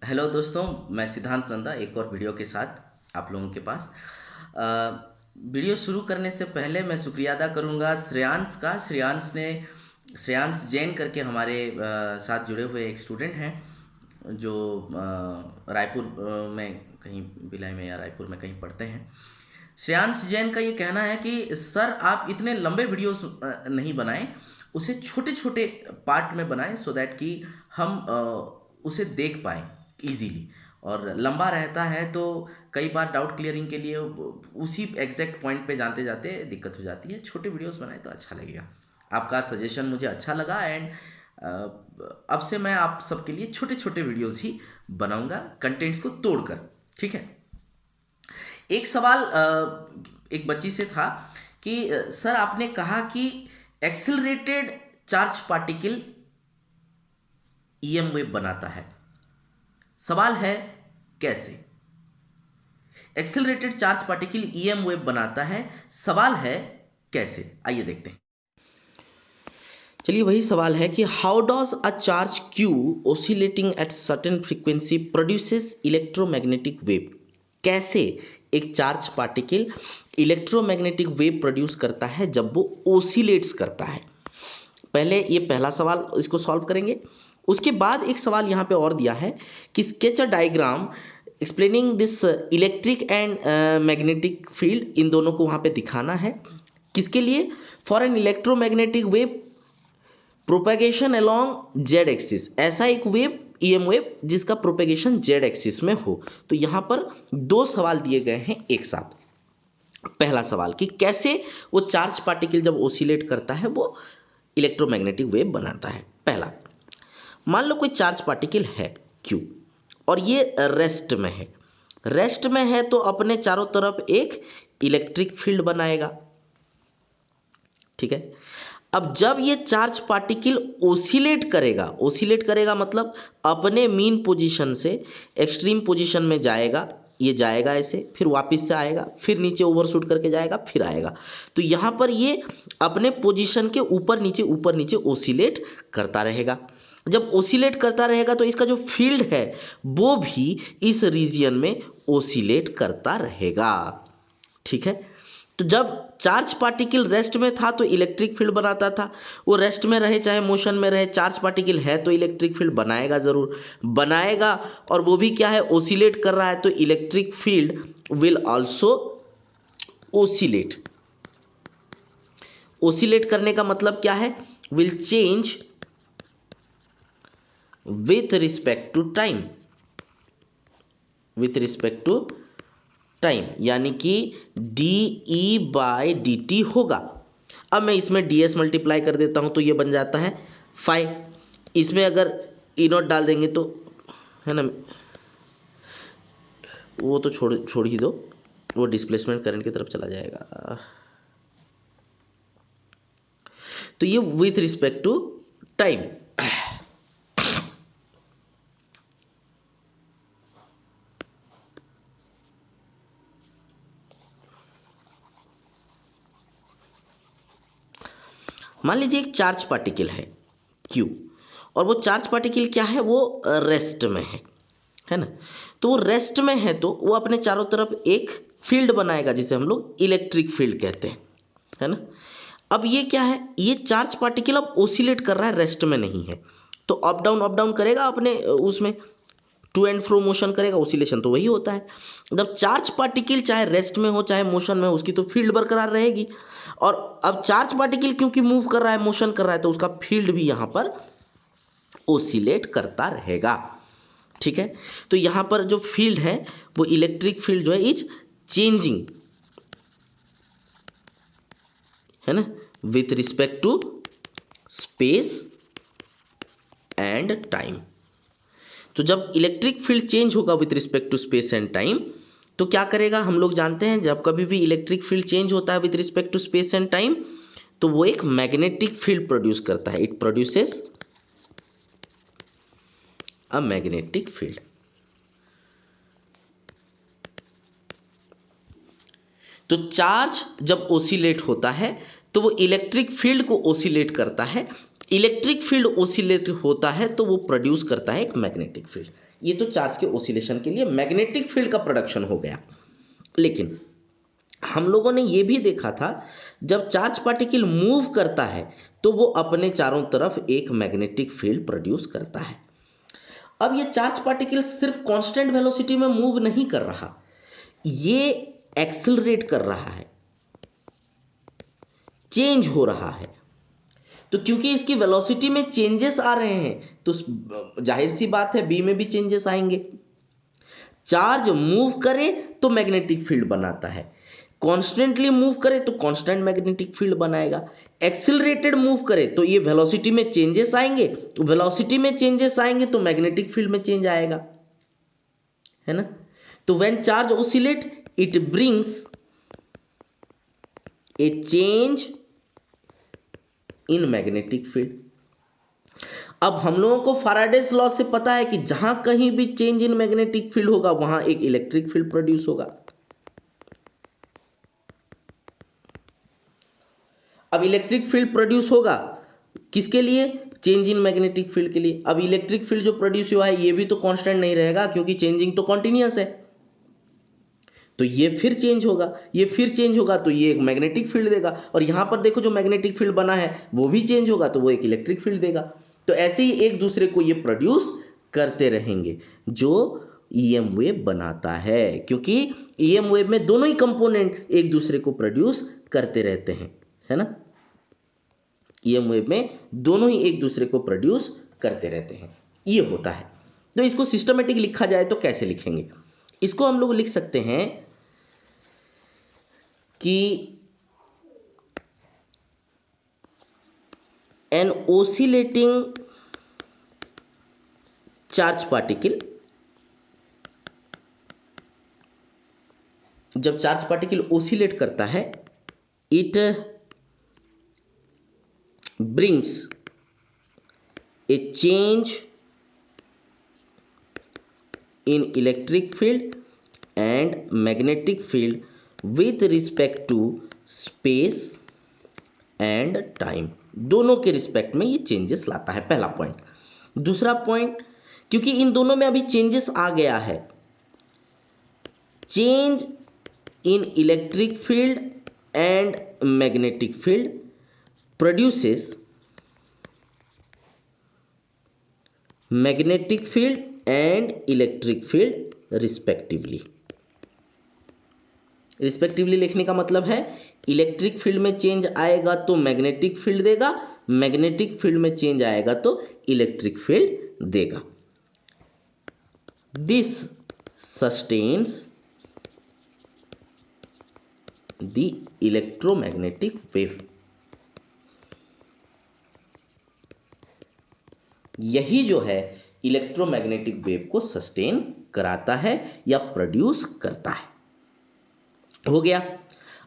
Hello दोस्तों, मैं सिद्धांत नंदा एक और वीडियो के साथ आप लोगों के पास। वीडियो शुरू करने से पहले मैं शुक्रिया अदा करूंगा श्रेयांश का। श्रेयांश जैन करके हमारे साथ जुड़े हुए एक स्टूडेंट हैं जो रायपुर में कहीं भिलाई में या रायपुर में कहीं पढ़ते हैं। श्रेयांश जैन का ये कहना है कि सर आप इतने लंबे वीडियोस नहीं बनाएं, उसे छोटे छोटे पार्ट में बनाएं सो दैट कि हम उसे देख पाएं इजीली। और लंबा रहता है तो कई बार डाउट क्लियरिंग के लिए उसी एग्जैक्ट पॉइंट पे जानते जाते दिक्कत हो जाती है। छोटे वीडियोस बनाए तो अच्छा लगेगा। आपका सजेशन मुझे अच्छा लगा एंड अब से मैं आप सबके लिए छोटे छोटे वीडियोस ही बनाऊंगा कंटेंट्स को तोड़कर। ठीक है। एक सवाल एक बच्ची से था कि सर आपने कहा कि accelerated charge particle EM wave बनाता है। सवाल है कैसे? Accelerated charge particle EM wave बनाता है, सवाल है कैसे? आइए देखते हैं। चलिए वही सवाल है कि how does a charge Q oscillating at certain frequency produces electromagnetic wave. कैसे एक charge particle electromagnetic wave produce करता है जब वो ओसिलेट्स करता है। पहले ये पहला सवाल इसको सॉल्व करेंगे। उसके बाद एक सवाल यहाँ पे और दिया है कि sketch a diagram explaining this electric and magnetic field. इन दोनों को वहाँ पे दिखाना है। किसके लिए? For an electromagnetic wave propagation along Z axis. ऐसा एक वेव ईएम वेव जिसका प्रोपेगेशन जेड एक्सिस में हो। तो यहाँ पर दो सवाल दिए गए हैं एक साथ। पहला सवाल कि कैसे वो चार्ज पार्टिकल जब ओसिलेट करता है वो इलेक्ट्रोमैग्नेटिक वेव बनाता है। पहला, मान लो कोई चार्ज पार्टिकल है Q और ये रेस्ट में है। रेस्ट में है तो अपने चारों तरफ एक इलेक्ट्रिक फील्ड बनाएगा। ठीक है। अब जब ये चार्ज पार्टिकल ओसिलेट करेगा मतलब अपने मीन पोजीशन से एक्सट्रीम पोजीशन में जाएगा। ये जाएगा ऐसे, फिर वापस से आएगा, फिर नीचे ओवरशूट करके जाएगा, फिर आएगा। तो यहाँ पर ये अपने पोजीशन के ऊपर नीचे ओसिलेट करता रहेगा। जब ओसिलेट करता रहेगा तो इसका जो फील्ड है वो भी इस रीजियन में ओसिलेट करता रहेगा। ठीक है। तो जब चार्ज पार्टिकल रेस्ट में था तो इलेक्ट्रिक फील्ड बनाता था। वो रेस्ट में रहे चाहे मोशन में रहे, चार्ज पार्टिकल है तो इलेक्ट्रिक फील्ड बनाएगा, जरूर बनाएगा। और वो भी क्या है? ओसिलेट कर रहा है तो electric field will also oscillate. Oscillate करने का मतलब क्या है? Will change with respect to time, with respect to time, यानी कि dE/dt होगा। अब मैं इसमें ds मल्टीप्लाई कर देता हूं तो ये बन जाता है 5। इसमें अगर E0 डाल देंगे तो है ना, वो तो छोड़ ही दो, वो डिस्प्लेसमेंट करंट की तरफ चला जाएगा। तो ये विथ रिस्पेक्ट टू टाइम। मान लीजिए एक चार्ज पार्टिकल है Q और वो चार्ज पार्टिकल क्या है? वो रेस्ट में है ना। तो वो रेस्ट में है तो वो अपने चारों तरफ एक फील्ड बनाएगा जिसे हम लोग इलेक्ट्रिक फील्ड कहते हैं, है ना। अब ये क्या है? ये चार्ज पार्टिकल अब ओसिलेट कर रहा है, रेस्ट में नहीं है। तो अप डाउन करेगा अपने उसमें, टू एंड फ्रो मोशन करेगा। ओसिलेशन तो वही होता है। जब चार्ज पार्टिकल चाहे रेस्ट में हो चाहे मोशन में हो, उसकी तो फील्ड बरकरार रहेगी। और अब चार्ज पार्टिकल क्योंकि मूव कर रहा है, मोशन कर रहा है, तो उसका फील्ड भी यहां पर ओसिलेट करता रहेगा। ठीक है। तो यहां पर जो फील्ड है वो इलेक्ट्रिक फील्ड जो है इज चेंजिंग, है ना, with respect to space and time. तो जब इलेक्ट्रिक फील्ड चेंज होगा with respect to space and time तो क्या करेगा? हम लोग जानते हैं जब कभी भी इलेक्ट्रिक फील्ड चेंज होता है with respect to space and time तो वो एक मैग्नेटिक फील्ड प्रोड्यूस करता है। It produces a magnetic field. तो चार्ज जब ओसिलेट होता है तो वो इलेक्ट्रिक फील्ड को ओसिलेट करता है इलेक्ट्रिक फील्ड ओसिलेट होता है तो वो प्रोड्यूस करता है एक मैग्नेटिक फील्ड। ये तो चार्ज के ओसिलेशन के लिए मैग्नेटिक फील्ड का प्रोडक्शन हो गया। लेकिन हम लोगों ने ये भी देखा था जब चार्ज पार्टिकल मूव करता है तो वो अपने चारों तरफ एक मैग्नेटिक फील्ड प्रोड्यूस करता है। अब ये चार्ज पार्टिकल सिर्फ कांस्टेंट वेलोसिटी में मूव नहीं कर रहा, ये एक्सेलरेट कर रहा है, चेंज हो रहा है। तो क्योंकि इसकी वेलोसिटी में चेंजेस आ रहे हैं तो जाहिर सी बात है बी में भी चेंजेस आएंगे। चार्ज मूव करे तो मैग्नेटिक फील्ड बनाता है, कॉन्स्टेंटली मूव करे तो कॉन्स्टेंट मैग्नेटिक फील्ड बनाएगा, एक्सिलरेटेड मूव करे तो ये वेलोसिटी में चेंजेस आएंगे, वेलोसिटी में चेंजेस आएंगे तो मैग्नेटिक फील्ड में चेंज आएगा, है ना। तो when charge oscillate it brings a change in magnetic field. अब हम लोगों को फैराडेज लॉ से पता है कि जहां कहीं भी चेंज इन मैग्नेटिक फील्ड होगा वहां एक इलेक्ट्रिक फील्ड प्रोड्यूस होगा। अब इलेक्ट्रिक फील्ड प्रोड्यूस होगा किसके लिए? चेंज इन मैग्नेटिक फील्ड के लिए। अब इलेक्ट्रिक फील्ड जो प्रोड्यूस हुआ है ये भी तो कांस्टेंट नहीं रहेगा क्योंकि चेंजिंग तो कॉन्टिन्यूअस है, तो ये फिर चेंज होगा, ये फिर चेंज होगा तो ये एक मैग्नेटिक फील्ड देगा, और यहां पर देखो जो मैग्नेटिक फील्ड बना है वो भी चेंज होगा तो वो एक इलेक्ट्रिक फील्ड देगा। तो ऐसे ही एक दूसरे को ये प्रोड्यूस करते रहेंगे जो ईएम वेव बनाता है, क्योंकि ईएम वेव में दोनों ही कंपोनेंट एक दूसरे को प्रोड्यूस करते रहते हैं, है ना। ईएम वेव में दोनों ही एक दूसरे को प्रोड्यूस करते रहते हैं, ये होता है। तो इसको सिस्टमेटिक लिखा जाए तो कैसे लिखेंगे? इसको हम लोग लिख सकते हैं कि एन ओसिलेटिंग चार्ज पार्टिकल, जब चार्ज पार्टिकल ओसिलेट करता है it brings a change in electric field and magnetic field with respect to space and time, दोनों के रिस्पेक्ट में ये चेंजेस लाता है, पहला पॉइंट। दूसरा पॉइंट, क्योंकि इन दोनों में अभी चेंजेस आ गया है, change in electric field and magnetic field produces magnetic field and electric field respectively. Respectively लिखने का मतलब है इलेक्ट्रिक फील्ड में चेंज आएगा तो मैग्नेटिक फील्ड देगा, मैग्नेटिक फील्ड में चेंज आएगा तो इलेक्ट्रिक फील्ड देगा। This sustains the electromagnetic wave, यही जो है इलेक्ट्रोमैग्नेटिक वेव को सस्टेन कराता है या प्रोड्यूस करता है। हो गया।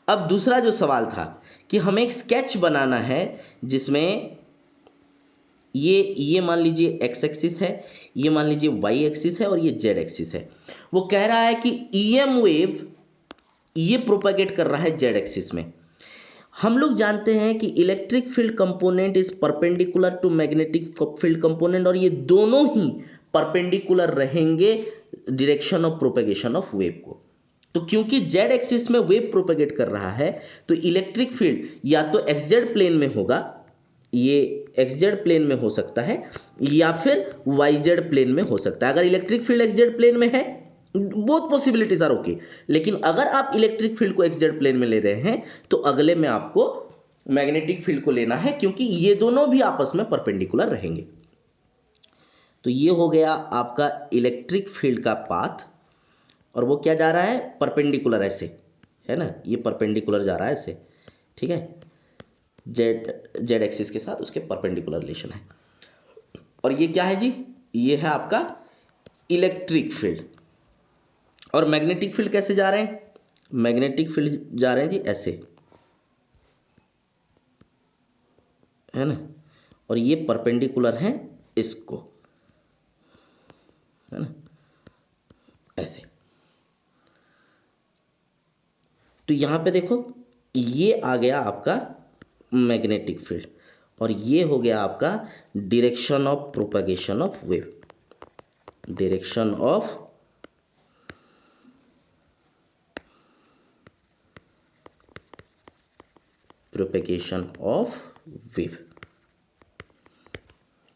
अब दूसरा जो सवाल था कि हमें एक स्केच बनाना है जिसमें ये मान लीजिए एक्स एक्सिस है, ये मान लीजिए वाई एक्सिस है और ये जेड एक्सिस है। वो कह रहा है कि ईएम वेव ये प्रोपेगेट कर रहा है जेड एक्सिस में। हम लोग जानते हैं कि electric field component is perpendicular to magnetic field component, और ये दोनों ही परपेंडिकुलर रहेंगे direction of propagation of wave को। तो क्योंकि जेड एक्सिस में वेव प्रोपेगेट कर रहा है तो इलेक्ट्रिक फील्ड या तो एक्सजेड प्लेन में होगा, ये एक्सजेड प्लेन में हो सकता है या फिर वाईजेड प्लेन में हो सकता है। अगर इलेक्ट्रिक फील्ड एक्सजेड प्लेन में है, बोथ पॉसिबिलिटीज आर ओके, लेकिन अगर आप इलेक्ट्रिक फील्ड को एक्सजेड प्लेन में ले रहे हैं तो अगले में आपको मैग्नेटिक फील्ड को लेना है, क्योंकि ये दोनों भी आपस में परपेंडिकुलर रहेंगे। तो ये हो गया आपका इलेक्ट्रिक फील्ड का पाथ, और वो क्या जा रहा है? परपेंडिकुलर ऐसे, है ना, ये परपेंडिकुलर जा रहा है ऐसे, ठीक है, जेड एक्सिस के साथ उसके परपेंडिकुलर रिलेशन है। और ये क्या है जी? ये है आपका इलेक्ट्रिक फील्ड। और मैग्नेटिक फील्ड कैसे जा रहे हैं? मैग्नेटिक फील्ड जा रहे हैं जी ऐसे, है ना, और ये परपेंडिकुलर है इसको, है ना, ऐसे। तो यहां पे देखो ये आ गया आपका मैग्नेटिक फील्ड, और ये हो गया आपका direction of propagation of wave, direction of propagation of wave.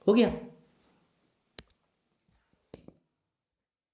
हो गया।